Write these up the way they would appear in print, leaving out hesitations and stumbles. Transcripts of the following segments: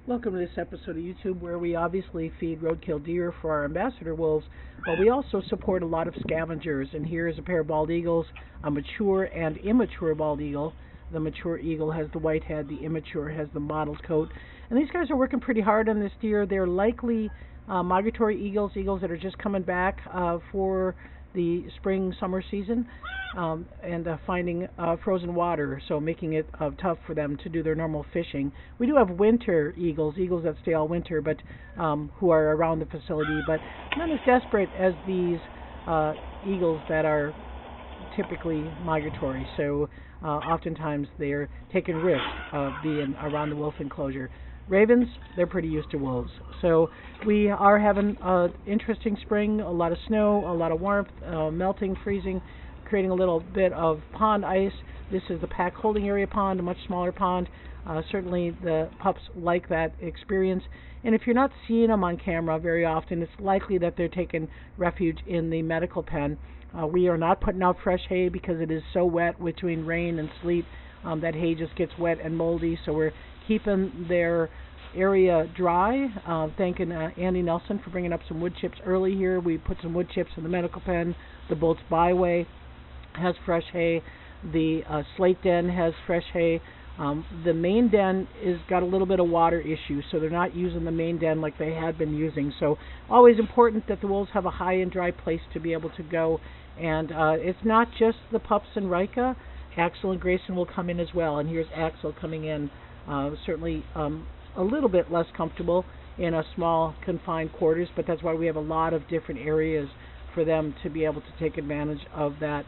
Welcome to this episode of YouTube where we obviously feed roadkill deer for our ambassador wolves, but we also support a lot of scavengers. And here is a pair of bald eagles, a mature and immature bald eagle. The mature eagle has the white head, the immature has the mottled coat. And these guys are working pretty hard on this deer. They're likely migratory eagles that are just coming back for the spring-summer season and finding frozen water, so making it tough for them to do their normal fishing. We do have winter eagles that stay all winter, but who are around the facility, but not as desperate as these eagles that are typically migratory. So oftentimes they're taking risks of being around the wolf enclosure. Ravens, they're pretty used to wolves. So we are having an interesting spring, a lot of snow, a lot of warmth, melting, freezing, creating a little bit of pond ice. This is the pack holding area pond, a much smaller pond. Certainly the pups like that experience. And if you're not seeing them on camera very often, it's likely that they're taking refuge in the medical pen. We are not putting out fresh hay because it is so wet between rain and sleet that hay just gets wet and moldy. So we're keeping their area dry. Thanking Andy Nelson for bringing up some wood chips early here. We put some wood chips in the medical pen. The Bolt's Byway has fresh hay. The Slate Den has fresh hay. The main den is got a little bit of water issue, so they're not using the main den like they had been using. So always important that the wolves have a high and dry place to be able to go. And it's not just the pups and Rika. Axel and Grayson will come in as well. And here's Axel coming in. Certainly a little bit less comfortable in a small confined quarters, but that's why we have a lot of different areas for them to be able to take advantage of that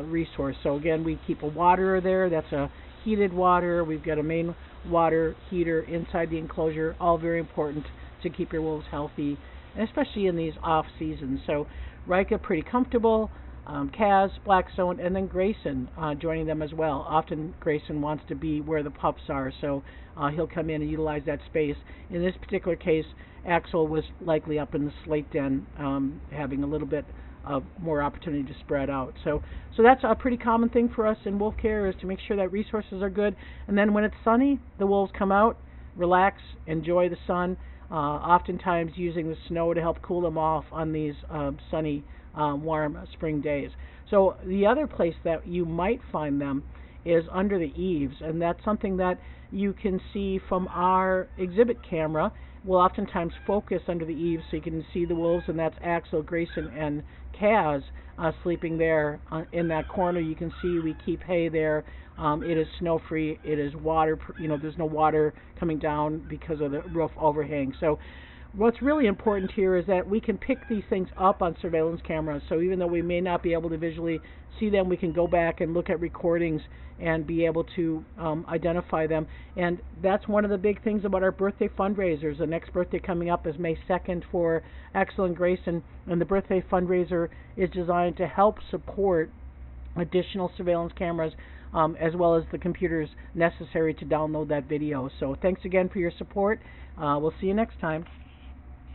resource. So again, we keep a waterer there. That's a heated water. We've got a main water heater inside the enclosure, all very important to keep your wolves healthy, especially in these off seasons. So Rika pretty comfortable. Kaz, Blackstone, and then Grayson joining them as well. Often Grayson wants to be where the pups are, so he'll come in and utilize that space. In this particular case, Axel was likely up in the Slate Den, having a little bit of more opportunity to spread out. So that's a pretty common thing for us in wolf care, is to make sure that resources are good. And then when it's sunny, the wolves come out, relax, enjoy the sun, oftentimes using the snow to help cool them off on these sunny warm spring days. So the other place that you might find them is under the eaves, and that's something that you can see from our exhibit camera. We'll oftentimes focus under the eaves so you can see the wolves, and that's Axel, Grayson, and Kaz sleeping there in that corner. You can see we keep hay there. It is snow-free. It is water, there's no water coming down because of the roof overhang. So what's really important here is that we can pick these things up on surveillance cameras. So even though we may not be able to visually see them, we can go back and look at recordings and be able to identify them. And that's one of the big things about our birthday fundraisers. The next birthday coming up is May 2nd for Axel and Grayson, and the birthday fundraiser is designed to help support additional surveillance cameras as well as the computers necessary to download that video. So thanks again for your support. We'll see you next time.